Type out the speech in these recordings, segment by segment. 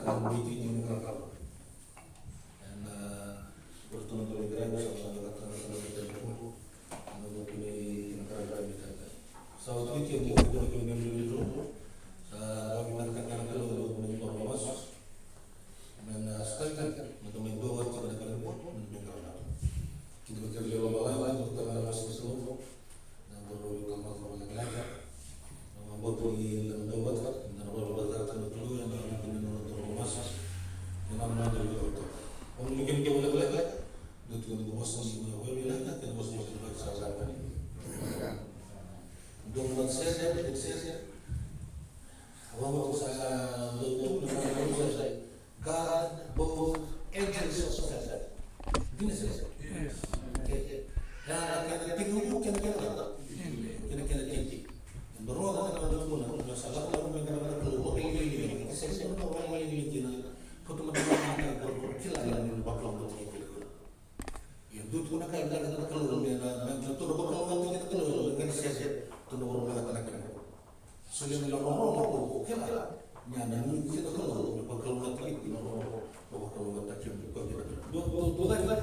akan meeting yung kakao. And gusto nang tuloy-tuloy sa mga katang-katang ko. Ano ba pinag-aralan nila. So, tweet yung member sa mga katang-katang ko ng pamamas. And start matuming doon sa kanila po. Kita bekerja lama-lama untuk tangan masuk semua. Dan baru kamar orang lain. Membuat ini lewat dan baru berkata dulu yang untuk masuk. Yang mana itu. Mungkin kita boleh untuk bos masih boleh bilang kan bos masih bersahabat. Untuk saya awal saya untuk saya God both angels of Sabbath. Gini saja. Kaya tinggal kena tinggi. Beruang kan ada pun, salah orang yang kena keluar ini. Saya orang yang ini foto macam berkila yang bakal berkila. Ya, dulu nak kena keluar ni, tu bakal kita keluar dengan saya tu orang kata. So yang orang kila. Nyana kita keluar bakal lagi bakal tak cukup kita. Dua lagi.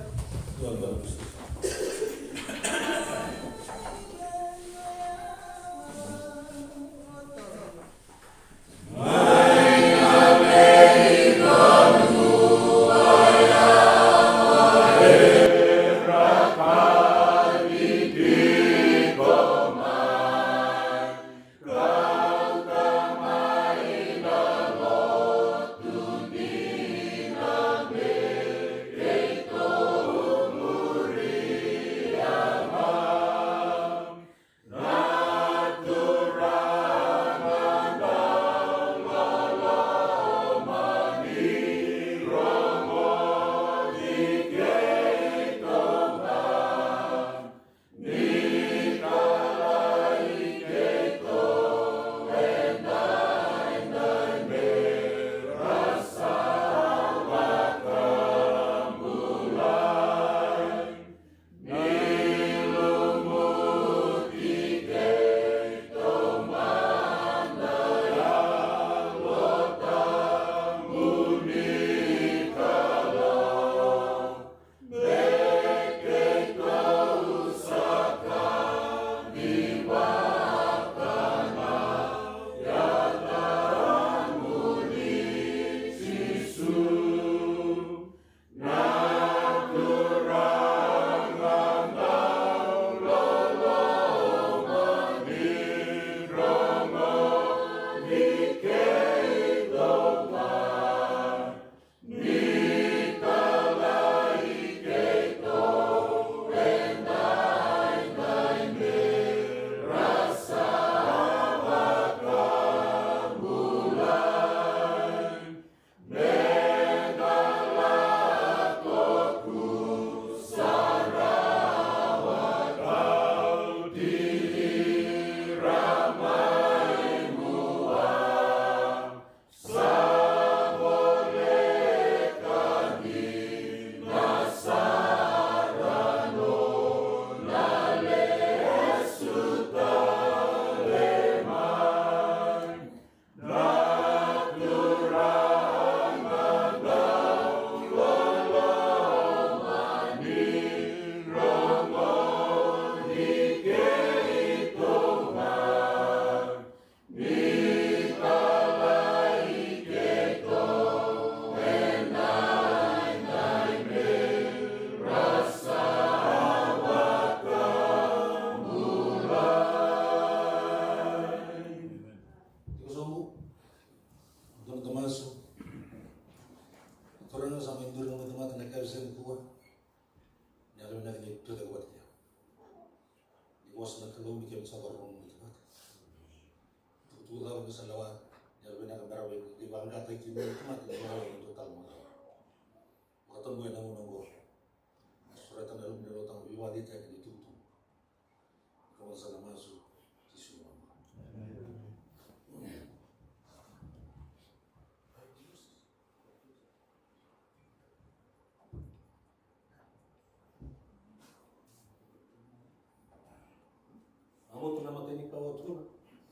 Amo namatay ni Pawat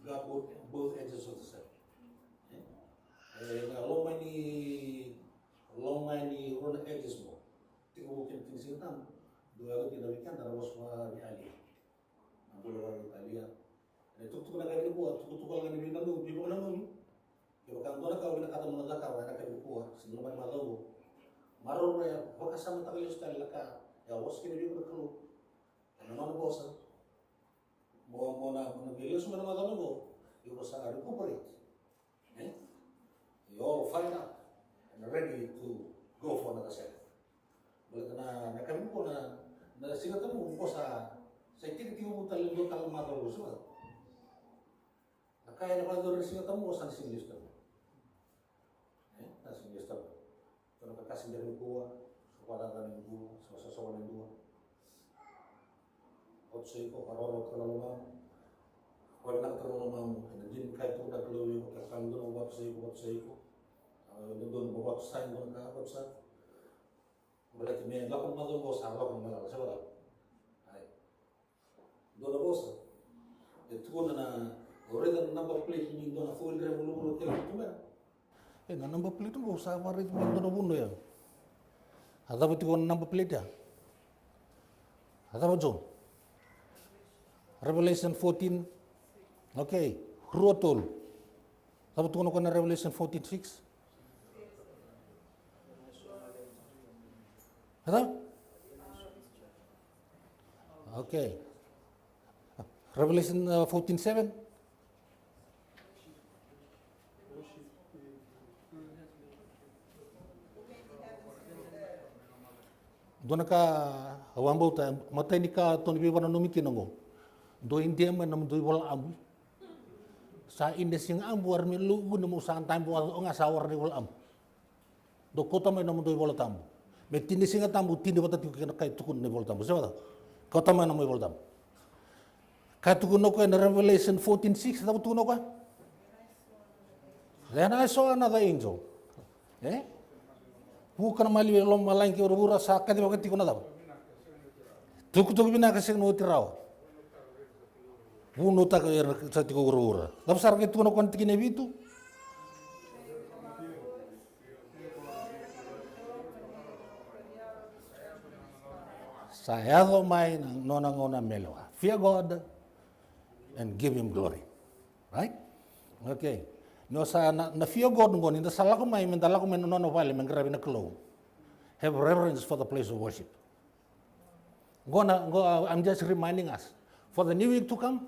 God both edges of the sun. Alomani kata mnadaka wa naka bukua sebelum mana malau maror ya baka sama takil style laka ya was kini bi ko ano na bosa mo na gilius mo na malau mo you was recuperate you all find out and ready to go for another set boleh na nakami ko na sigatan mo ko sa kiri mo talendo tal malau so nakaya na pala sigatan mo sa singlis to nasi gestar kalau kasih dari gua kepada dari gua sesuatu yang gua otsi ko karolo terlalu mau kalau nak terlalu mau jin kai tu dah keluar ko terkan dulu buat saya ko don buat saya don ka buat saya berarti me lakon madon go sa lakon malala sabara ai don bosa itu na already number plate ni don full rem lu tel tu na number plate mo sa marit mo do bundo ya ada betul kon number plate ya ada betul Revelation 14 okay rotol ada betul kon Revelation 14:6 ada okay Revelation 14:7 dona ka awambo ta matai ni ka toni be wana nomi kinongo do india man nam do wala ambu sa inde sing ambu war mi lu bu mo sa tambo nga sa war ni wala am do kota man nam do wala tambo me tindi singa tambo tindi wata ti kai tukun ne wala tambo sa kota man nam wala tambo ka tukun no ko in Revelation 14:6 ta tukun no ko then I saw another angel bukan mali lom malain ke urura sakit waktu itu nada. Tuk bina kasih no tirau. Buno tak satu urura. Tapi sekarang itu no konti kini itu. Saya do main nona meloa. Fear God and give Him glory, right? Okay. No sa na fear God ngoni na sala ko mai mentala ko men no vale men grabe na klo. Have reverence for the place of worship. I'm just reminding us for the new week to come,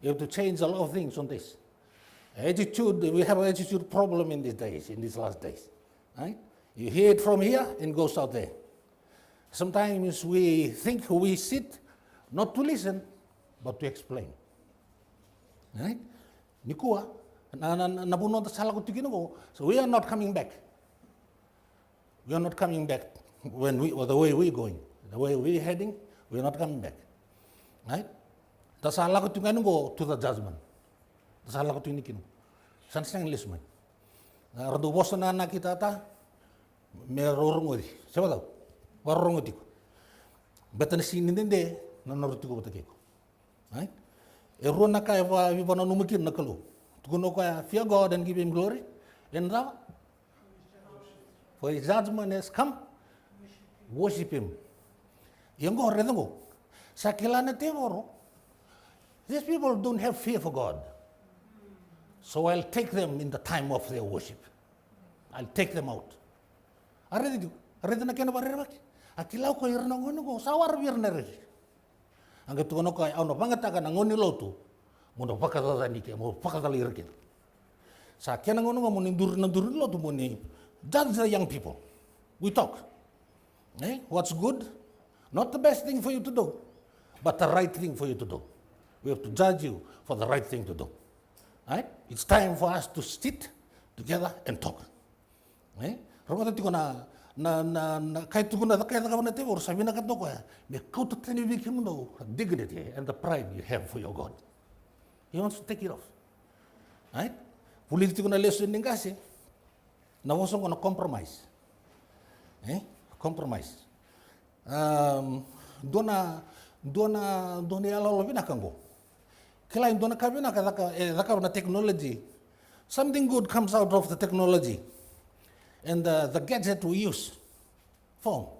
you have to change a lot of things on this. Attitude, we have an attitude problem in these days, in these last days. Right? You hear it from here and goes out there. Sometimes we think we sit not to listen, but to explain. Right? Nikua. Nabuno ta sala ko tigino ko, so we are not coming back. We are not coming back or the way we're going, the way we're heading, we are not coming back. Right? Ta sala ko tigino ko to the judgment. Ta sala ko tigino. San sang lisman. Na rado bosa na kita ta merorongodi. Siapa tahu? Warongodi ko. Betan sini nende na naruti ko batake ko. Right? Ero na kaya va na numukin na kalu. Tukuno kaya fear God and give Him glory. And now, for His judgment has come, worship Him. Yang go redo go. Sa kilana temoro. These people don't have fear for God. So I'll take them in the time of their worship. I'll take them out. Arredo na kena barera baki. Akilau ko irna ngono go sawar wirna re. Ang tukuno kaya ano pangatakan ngoni lotu. Muna pakadala ni ke mo pakadala irkin. Sa kena ngono mo nindur lo tu mo ni judge the young people. We talk. What's good? Not the best thing for you to do, but the right thing for you to do. We have to judge you for the right thing to do. Right? It's time for us to sit together and talk. Roma tiko na kai tuku na kai na te or sabi na katno ko ya. Me kau to tani bi kimuno dignity and the pride you have for your God. He wants to take it off. Right? Politiko na lesson din kasi, na wasong ko na compromise. Compromise. Dona yalalo binakango. Kailan dona kabina ka na technology. Something good comes out of the technology. And the gadget we use, phone.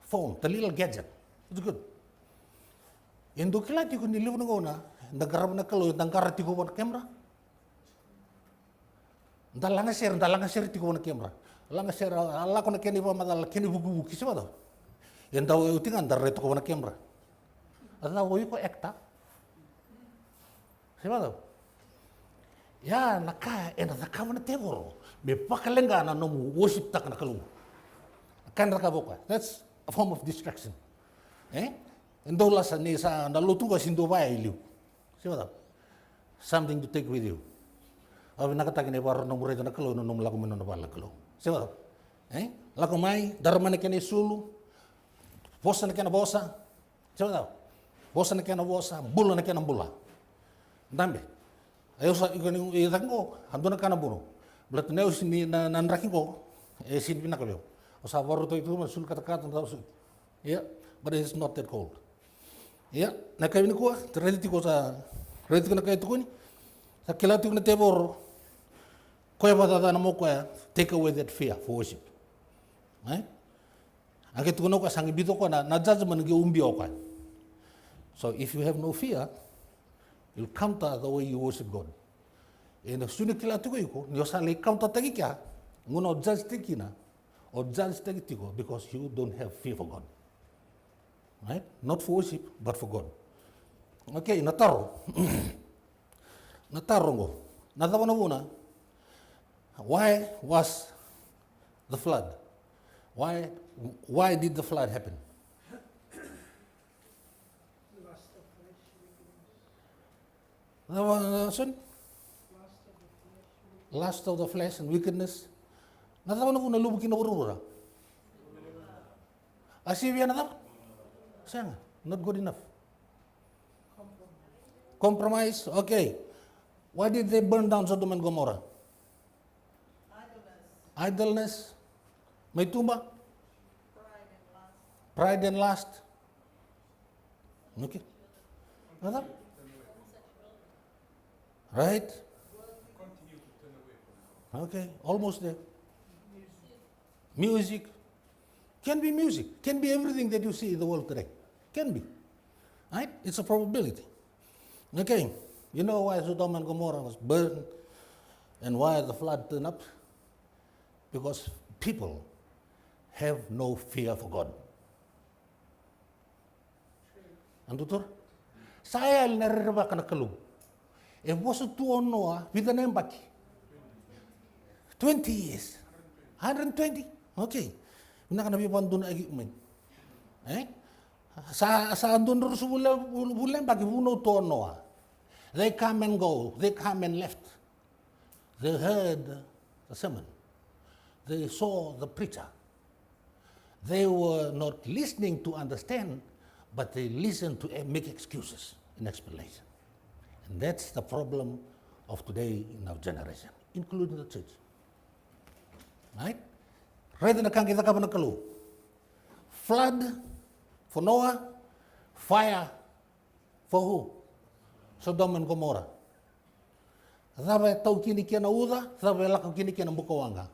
Phone, the little gadget. It's good. Indo kila ti ko niliw na nagarab na kalo nangkarati ko kamera. Dalanga ser tiko na kemra. Langa ser ala kona keni pa madala keni buku kisi wado. Enda o tinga ndar reto ko na kemra. Ada wo ko ekta. Se wado. Ya naka ena naka na tevoro. Me pakalenga na no worship tak na kalu. Kan raka boka. That's a form of distraction. Endo la sa ni sa na lutu ka sindo ba iliu. Se wado. Something to take with you. Awi nakataki ne waro no muredo na kalu no lagu meno na bala kalu. Se wado. Lagu mai dharma ne kene sulu. Bosa ne kena bosa. Se wado. Bosa ne kena bosa, bula ne kena bula. Ndambe. Ayo sa ikoni itango handuna kana buno. Blat neu sini na nraki ko sin pina kabeo. O sa waro to itu masul kata-kata na su. Yeah, but it's not that cold. Yeah, na kawin ko traditi ko sa traditi ko na kay tukuni. Sa kilati ko na tebor ko ba da na mo ko take away that fear for worship. Ang ito ko sang ibito ko na judgment ge umbi ko. So if you have no fear, you'll counter the way you worship God. And as soon as you go, you say counter tagika, nguno judge tikina or judge tagitiko because you don't have fear for God. Right? Not for worship, but for God. Okay, nataro. Nataro go. Natawana. Why was the flood? Why did the flood happen? Lust of the flesh and wickedness. Natawana ko nalubukin na urura. Assyria na tam? Sayang, not good enough. Compromise. Okay. Why did they burn down Sodom and Gomorrah? Idleness. May tumba? Pride and lust. Okay. Nata? Right? Okay, almost there. Music. Can be music. Can be everything that you see in the world today. Can be. Right? It's a probability. Okay. You know why Sodom and Gomorrah was burned and why the flood turned up? Because people have no fear for God. Andutor? Saya naririba ka na kalug. E boso tuon noa with an embaki. 20 years. 120? Okay. Hindi ka nabipan doon agi umin. Sa doon rin sa bulan bagi puno tuon noa. They come and go. They come and left. They heard the sermon. They saw the preacher. They were not listening to understand, but they listened to make excuses and explanation. And that's the problem of today in our generation, including the church. Right? Right na kang kita ka manakalu. Flood for Noah, fire for who? Sodom and Gomorrah. Sabi tau kini kia na uda, sabi lakang kini kia na bukawanga.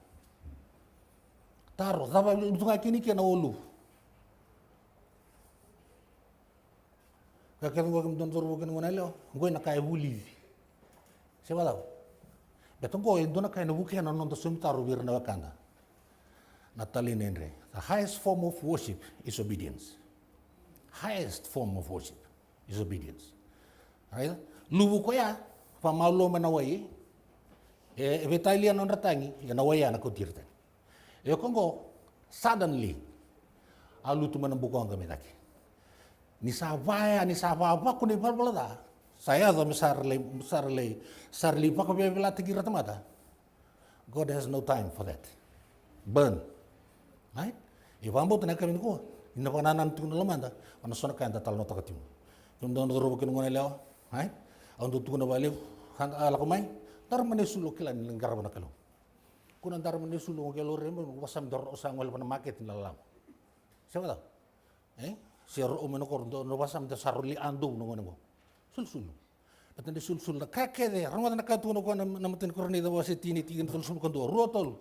Taro, sabi lutunga kini kia na ulu. Kakek gua kemudian turun bukan gua nelo, gua nak kaya buli. Siapa tahu? Betul gua itu nak kaya bukan nonton sumitaru biar nak kanda. Natali nendre. The highest form of worship is obedience. Highest form of worship is obedience. Right? Lubu ko ya, pamaulo manawai. Betalian on ratangi, yanawaya na kutirte. Kongo suddenly, alu tu manambuko ang kami taki. Ni sabaya kuni balbalada. Saya dami sarli pa ko bebela tigira tamata. God has no time for that. Burn. Right? Ibambo tu nak kami ko. Ina pa nanan tu na lamanda. Ano sona kaya tal no takatim. Yung doon ro ko ngone leo. Right? Ang tu na baliw. Han ala ko may. Tar manisulo kilan ng garabo na kalo. Kunang tar manisulo ng kalo remo wasam dor usang wala pa na market nilalam. Siya ba? Siya ro umano ko do no wasam da saruli ando no ngo. Sul. At hindi sul na kakede. Ramo na nakatuno ko na matin ko ni da wasi tini-tigin sul ko do rotol.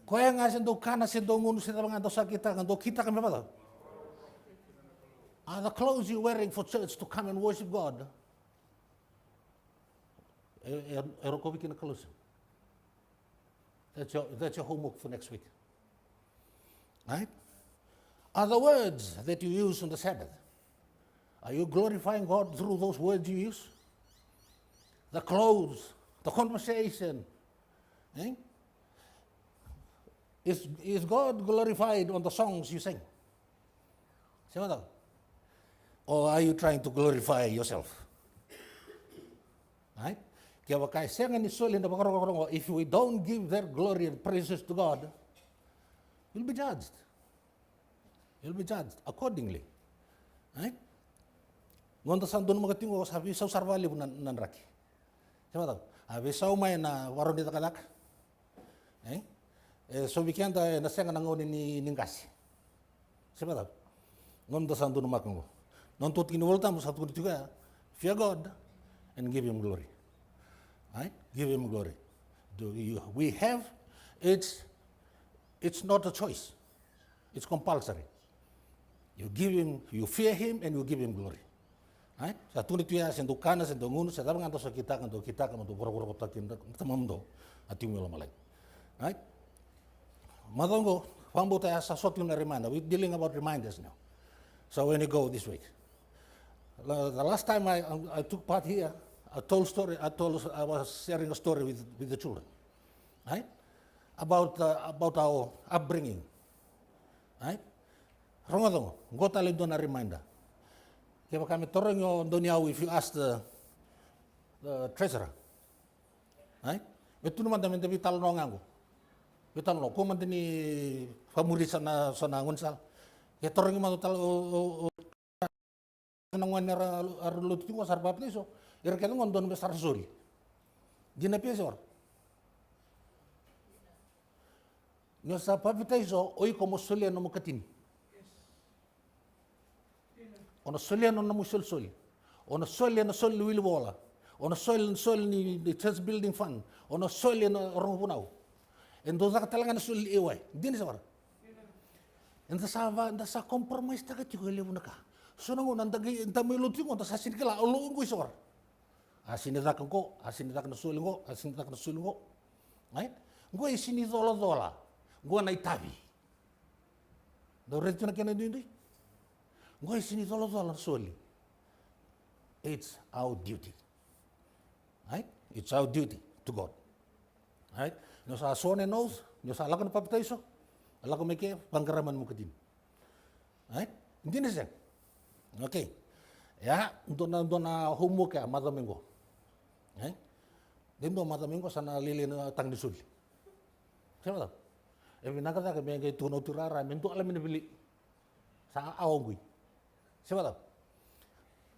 Kaya nga siya do kana siya do nguno siya mga do sa kita kami ba? The clothes you're wearing for church to come and worship God. That's your homework for next week. Right? Are the words that you use on the Sabbath, are you glorifying God through those words you use? The clothes, the conversation. Eh? Is God glorified on the songs you sing? Or are you trying to glorify yourself? Right? If we don't give their glory and praises to God, you'll be judged. You'll be judged accordingly. Right? Ngonda san doon magatingo sabi sa sarvali nan raki. Siapa tahu? Habis sa umay na waron dito kanak. So weekend na senga nangoni ni ningkas. Siapa tahu? Ngonda san doon makango. Nontot kinuwalta mo sa tuwa juga. Fear God and give Him glory. Right? Give Him glory. We have, it's not a choice. It's compulsory. You give Him, you fear Him, and you give Him glory. Right? Sa tunit tuya sendo kana sendo ngunu sa dabang anto sa kita kanto pura-pura takin tamamdo ating wala malay. Right? Madongo pambo tayo sa sotyo na reminder. We're dealing about reminders now. So when you go this week. The last time I took part here, I was sharing a story with the children. Right? About our upbringing. Right? Rongadongo, go tali do na reminder. Kaya kami torong yung doniaw if you ask the treasurer. Right? Ito naman namin tabi talong ako. Ito talong, kung man ni famuri sa nangon sa. Kaya torong yung mga talo nangon na arulutin ko sa baptiso. Ira kaya ngon doon besar suri. Di na piesor. Nyo sa baptiso, oy como sulia no mukatin. Ona solia no namusul soli. Ona solia no soli wilwola. Ona solia ni church building fund. Ona solia no orang punau. Endo sa katalangan soli iway. Di ni sawar. Enda sa compromise ta ka tigo lewu naka. So nango nandagi enta may luti ko ta sa sinikala ulo ngo sawar. Asinita ko, asinita na soli ngo, asinita na soli ngo. Right? Ngo isini dola. Ngo na itabi. Do reto na kena dindi. It's our duty. Right? It's our duty to God. Right? Nyo sa son and oath, nyo sa alak na papatayso, alak may kaya, panggaraman mo ka din. Right? Hindi na siya. Okay. Ya, doon na homework ya, madamingo. Right? Din doon madamingo, sana lili na tang disul. Siya ba ito? Binagata ka, may kaya tunaw turara, minto alamin na bili. Sa awang siapa tahu?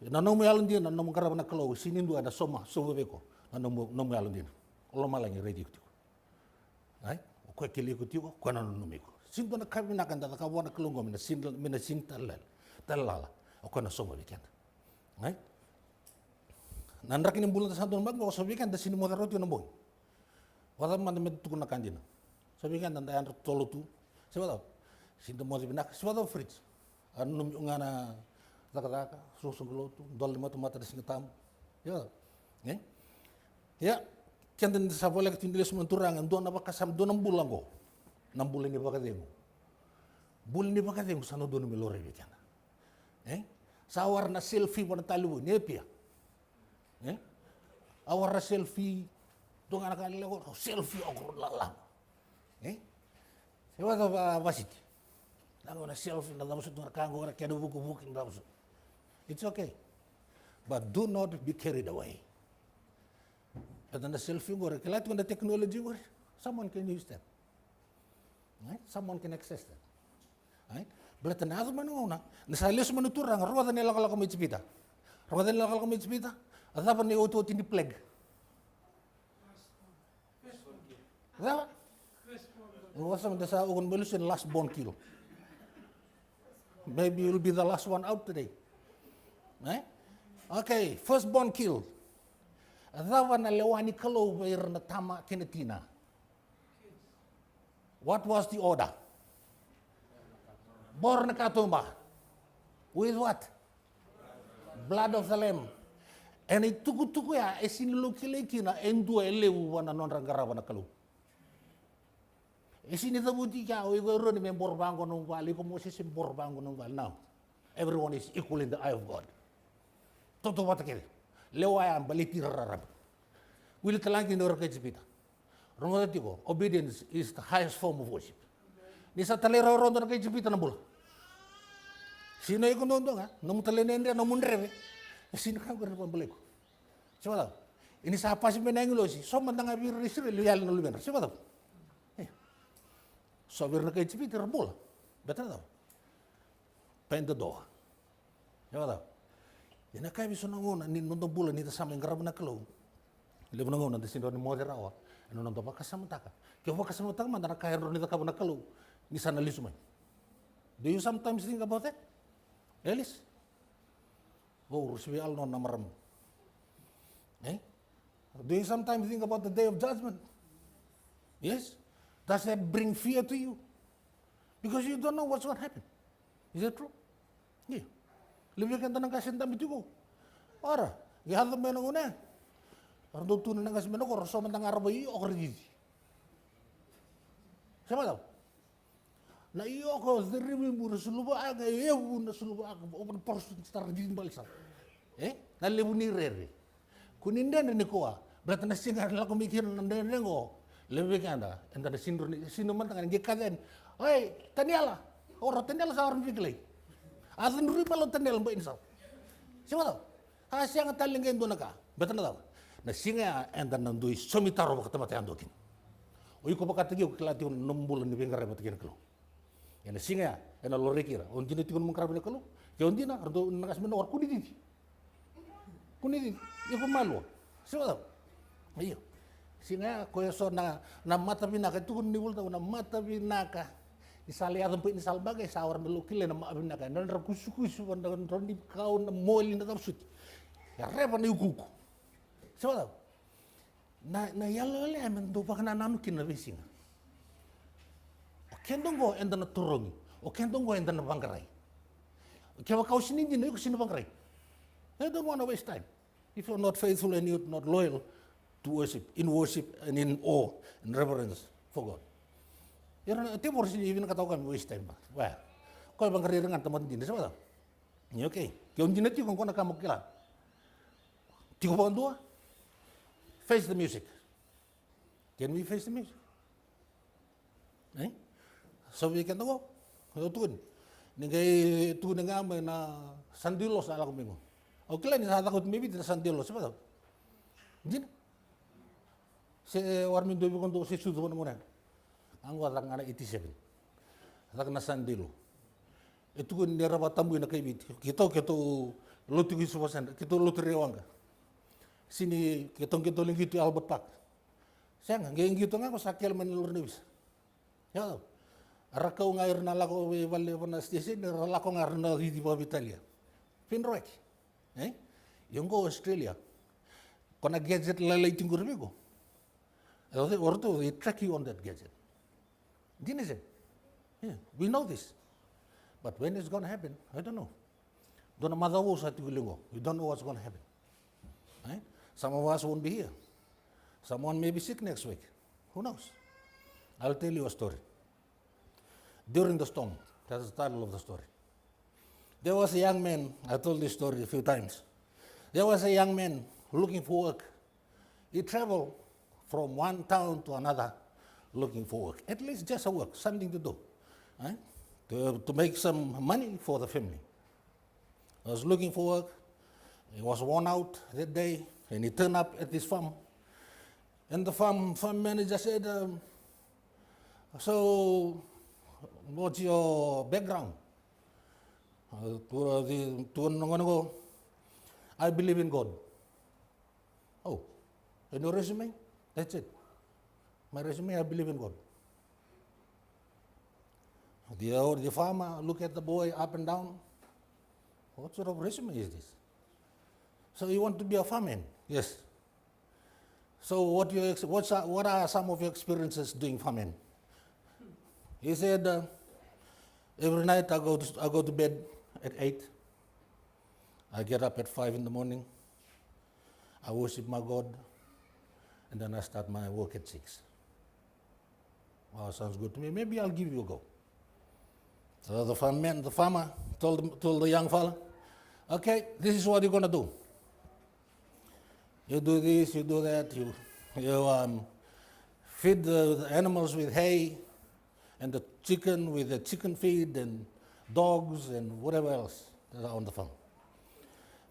Nanong mo yalon din, nanong karab na kalaw, sinindu ada soma beko, nanong mo yalon din. Allah malang ready ko. Ay, ko kili ko tiyo, ko nanong ko. Sinto na kami na kanda ka wana kalungo mina sintalal. Talala. O ko na soma weekend. Ay? Nandrak ni bulan sa santo mag so weekend da sinimo darot yo nambong. Wala man med tukun na kandina. So weekend nanda yan tolutu. Siapa tahu? Sinto mo binak, siapa tahu fridge. Anum nga na taka susunggulotu dol lima tu mata desing tamu ya ya kenden sa boleh tindilis menturangan do na bakasam do 6 bulan ko 6 bulan ni bakadengo bulan ni bakadengo sano do ni melore bekana sawar na selfie wana talu ni pia awar na selfie do nga nakala ko selfie ako lala sewa ta basit lango na selfie na damusut na kango na kaya buku damusut. It's okay. But do not be carried away. But on the selfie work, like when the technology work, someone can use that. Right? Someone can access that. Right? But another man na nasalis mo nuturang ruwa nila kala kami tsipita. Ruwa nila kala kami tsipita. At dapat ni auto tindi plague. Dapat. Wasa man sa ugon belusin last born kill. Maybe you'll be the last one out today. Right? Okay, firstborn killed. Dawa na lewani kalover na tama kinetina. What was the order? Born na katumba. With what? Blood of the lamb. And tuku ya, sinilokile kina, endua eleu wana non rangarava na kalau. Sinitabuti ka, o igoro ni memborbango nung valley, como si memborbango nung valley. Now, everyone is equal in the eye of God. Toto wata kere. Leo ay ang baliti rararab. Wili talangi no rakajipita. Rongo tiko, obedience is the highest form of worship. Ni sa talera rondo rakajipita na bula. Sino iko nondo nga, nomu talenendre, nomu ndreve. Sino ka ngore pambalik. Siapa tahu? Ini siapa sih menangis si? So mandang abir Israel lial nulu benar. Siapa tahu? So abir nak ijibit terbol. Betul tahu? Penda doa. Siapa tahu? Ina kai biso nangona ni nondo bulan ni tasama ngarab na kalau. Lebo nangona de sindo ni modera wa. Ano nondo pa kasama taka. Kaya pa kasama taka mandana kai ro ni taka na kalau. Ni sana lisumay. Do you sometimes think about that? Elis? Oh, rusibi al non namaram. Do you sometimes think about the day of judgment? Yes? Does that bring fear to you? Because you don't know what's going to happen. Is that true? Yeah. Lebih kan tanang kasin tamit ko. Ora, gihal mo na una. Ardo tunan ng kasin ko, so man tang arabay o kredi. Siapa tahu? Na iyo ko zerimi mo suluba aga yewu na suluba aga open person star din balsa. Na lebu ni rere. Kuninda ni koa, berarti na singar la kumikir nandene ngo. Lebih kanda, enda na sindro ni sino man tangan gikaden. Oi, taniala. Ora taniala sa orang fiklay. Asin rui malo taniala ba insa. Siapa tahu? Asya nga taling ngendo naka. Betul na tahu. Na singa enda nandui somitaro ba katama tayo andokin. Oy ko ba katagi ko klati on nombol ni bengare ba tagin kalo. Ena singa ena lorekira. On dina tikon mong karabe kalo. Ke on dina ardo nakas men or kunidi. Kunidi. Iko malo. Siapa tahu? Ayo. Singa ko so na mata binaka tukun ni bulta na mata binaka. Isali adam po inisal bagay sa awar melukile na maabin na kayo. Nandra kusu-kusu, nandra ni kau na moli na tapsut. Yareba na yukuku. Siapa tahu? Na yalo-yalo amen do baka nananukin na bising. O kendong go enda na turongi. O kendong go enda na bangkaray. Kaya kau sinindi na yung sino bangkaray. I don't want to waste time. If you're not faithful and you're not loyal to worship, in worship and in awe and reverence for God. Yang timur sini even katakan waste time. Wah, kau bang kerja dengan teman dini siapa tahu? Ya oke. Kau dini tu kau nak kamu kira. Tiga bulan dua. Face the music. Can we face the music? So we can go. Kau tuan. Nengai tu nengai na sandilo sa alam minggu. Oke lah ni saya takut maybe tidak sandilo siapa tahu? Jin. Se warmin dua bukan tu se sudu mana. Ang walang ana 87. Atak na sandilo. Ito ko niraba tambu na kay bit. Kito lutu gisuwasan. Kito lutu rewanga. Sini kitong lingito Albert Park. Siya nga ngayong gito nga ko sa Kelman Lornewis. Ya. Arakaw nga na lako wale na station, lako nga na hidi pa Italia. Finroek. Yung go Australia. Kung gadget lalay tingur ko. Orto they track you on that gadget. Didn't it? Yeah, we know this. But when it's going to happen, I don't know. Don't know mother was at Gulingo. You don't know what's going to happen. Right? Some of us won't be here. Someone may be sick next week. Who knows? I'll tell you a story. During the storm, that's the title of the story. There was a young man, I told this story a few times. There was a young man looking for work. He traveled from one town to another looking for work, at least just a work, something to do, right? To make some money for the family. I was looking for work. He was worn out that day, and he turned up at this farm. And the farm manager said, so what's your background? I believe in God. Oh, and your resume? That's it. My resume, I believe in God. The farmer look at the boy up and down. What sort of resume is this? So you want to be a farmer? Yes. So what are some of your experiences doing farming? He said, every night I go to bed at 8. I get up at 5 in the morning. I worship my God, and then I start my work at 6. Wow, sounds good to me. Maybe I'll give you a go. So the farmer told the young fella, okay, this is what you're going to do. You do this, you do that, you feed the animals with hay, and the chicken with the chicken feed, and dogs, and whatever else that are on the farm.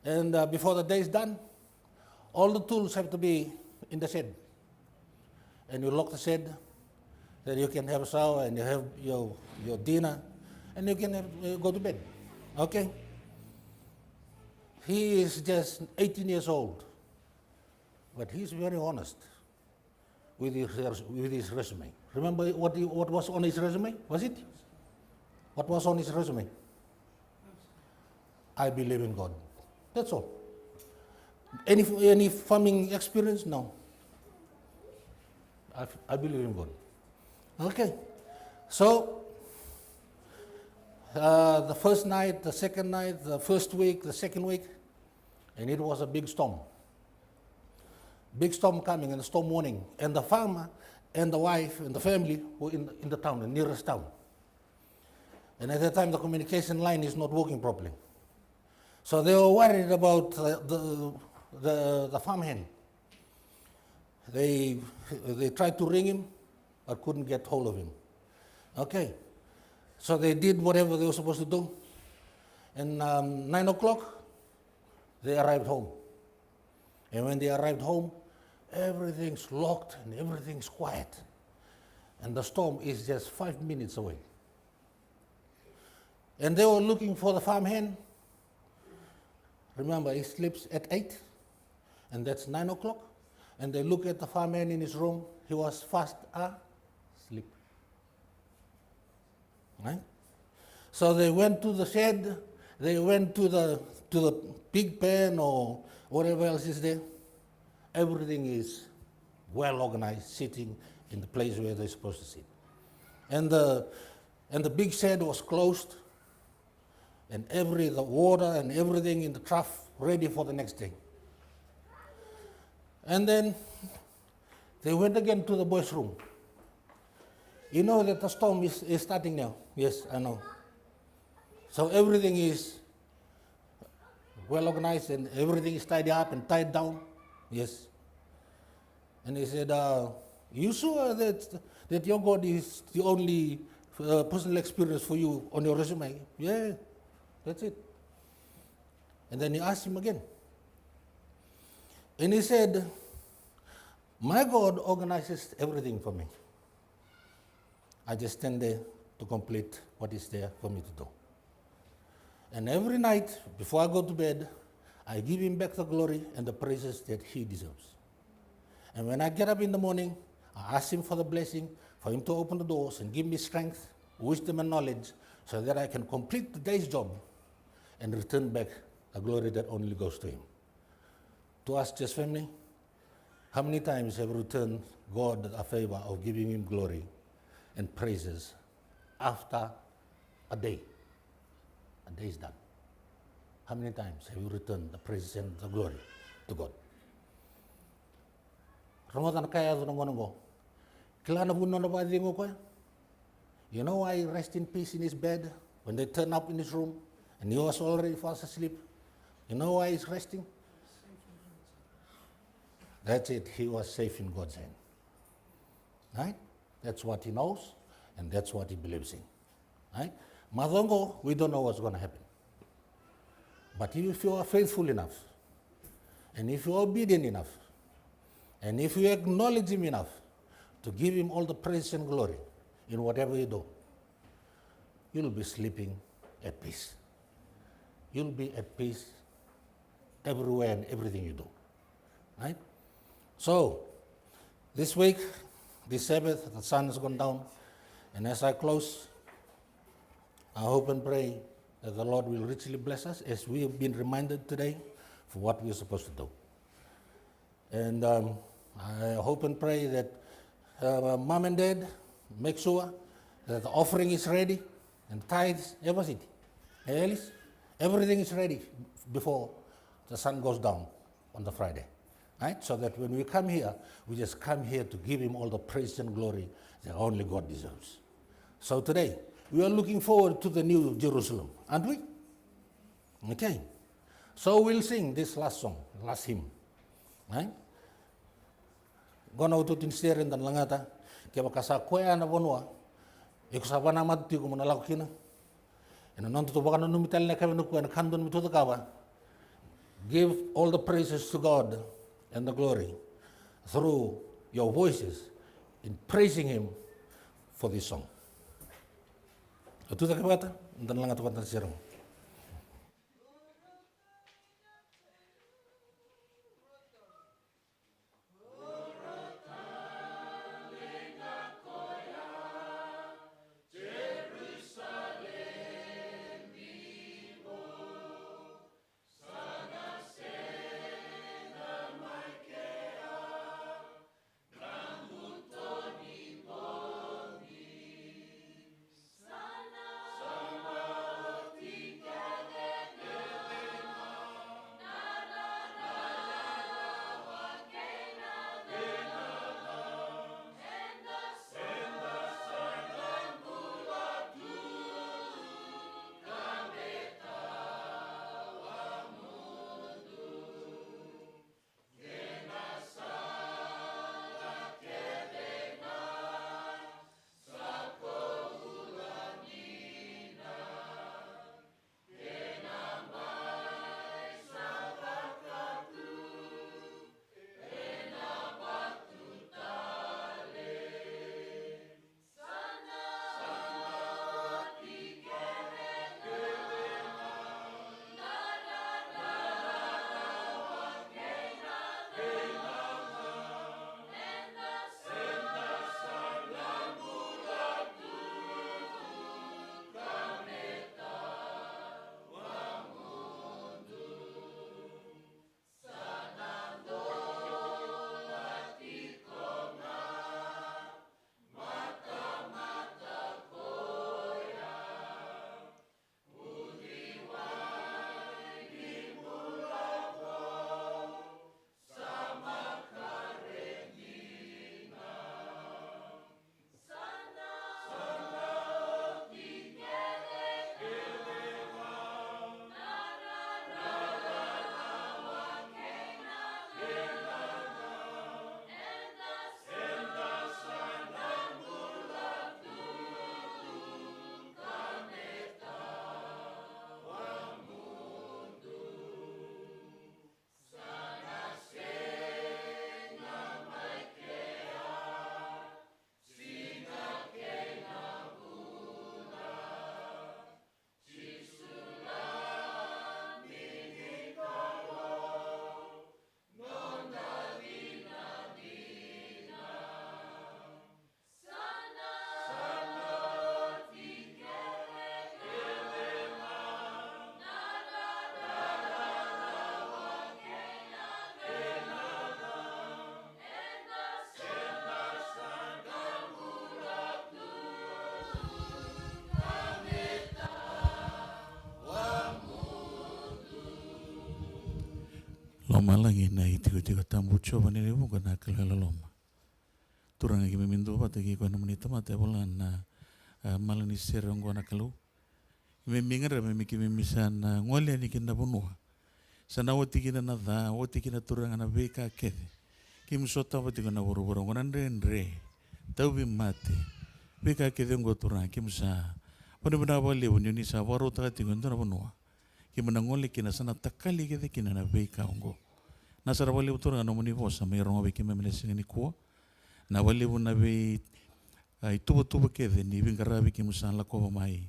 And before the day is done, all the tools have to be in the shed. And you lock the shed, then you can have a shower, and you have your dinner, and you can go to bed. Okay? He is just 18 years old, but he's very honest with his resume. Remember what was on his resume? Was it? What was on his resume? I believe in God. That's all. Any farming experience? No. I believe in God. Okay. So, the first night, the second night, the first week, the second week, and it was a big storm. Big storm coming and a storm warning. And the farmer and the wife and the family were in the town, the nearest town. And at that time, the communication line is not working properly. So they were worried about the farmhand. They tried to ring him, but couldn't get hold of him. Okay. So they did whatever they were supposed to do. And 9 o'clock, they arrived home. And when they arrived home, everything's locked and everything's quiet. And the storm is just 5 minutes away. And they were looking for the farmhand. Remember, he sleeps at 8, and that's 9 o'clock. And they look at the farmhand in his room. He was fast asleep. Right? So they went to the shed. They went to the pig pen or whatever else is there. Everything is well organized, sitting in the place where they're supposed to sit. And the big shed was closed, and the water and everything in the trough ready for the next day. And then they went again to the boys' room. You know that the storm is starting now. Yes, I know. So everything is well organized and everything is tied up and tied down. Yes. And he said, you sure that your God is the only personal experience for you on your resume? Yeah, that's it. And then he asked him again. And he said, my God organizes everything for me. I just stand there to complete what is there for me to do. And every night, before I go to bed, I give him back the glory and the praises that he deserves. And when I get up in the morning, I ask him for the blessing, for him to open the doors and give me strength, wisdom, and knowledge so that I can complete the day's job and return back a glory that only goes to him. To us, just family, how many times have we returned God a favor of giving him glory and praises after a day? A day is done. How many times have you returned the praises and the glory to God? You know why he rests in peace in his bed when they turn up in his room and he was already fast asleep? You know why he's resting? That's it. He was safe in God's hand. Right? That's what he knows, and that's what he believes in. Right? Madongo, we don't know what's going to happen. But if you are faithful enough, and if you are obedient enough, and if you acknowledge him enough to give him all the praise and glory in whatever you do, you'll be sleeping at peace. You'll be at peace everywhere and everything you do. Right? So, this week, this Sabbath, the sun has gone down, and as I close, I hope and pray that the Lord will richly bless us as we have been reminded today for what we are supposed to do. And I hope and pray that mom and dad make sure that the offering is ready and tithes, everything. Hey, Alice, everything is ready before the sun goes down on the Friday. Right? So that when we come here, we just come here to give him all the praise and glory that only God deserves. So today, we are looking forward to the new Jerusalem, aren't we? Okay. So we'll sing this last song, last hymn. Right? Gona ututin sterin dan langata, kaya makasa koya na bonua, ikusabana mati ko manalako kina. And non to baka no mital na kami nukuan kandun mito to kawa. Give all the praises to God and the glory through your voices in praising him for this song. Ito ta kabata, dan langata patan sirang. Loma lagi na itigo-tigo tambucho vanili bukan akal loma. Turang lagi memindu pati ki kau menita mate bolan na malani serong kau nakalu. Memingar memiki memisan ngole ni kinda bunua. Sana woti kina na da woti kina turang na beka kede. Kim sota woti kina buru-buru kau nandre. Tau mate. Beka kede ngau turang kim sa. Benar-benar balik bunyi sa baru tak tinggal tu na bunua. Kima ngole kina sana takali kede kina na beka ngau. Nasara wali utura no muni vosa mai ronga be kime mele singini ko na wali una be tubo kede ni bingara be kimu san la ko mai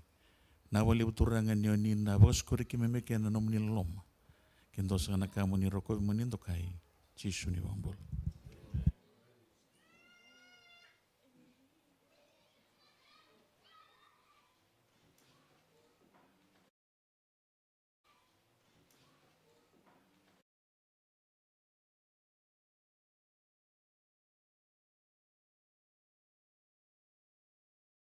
na wali utura ngani ni na bos kori kime me kena no muni loma kendo sana ka muni roko muni ndo kai chisu ni bambol.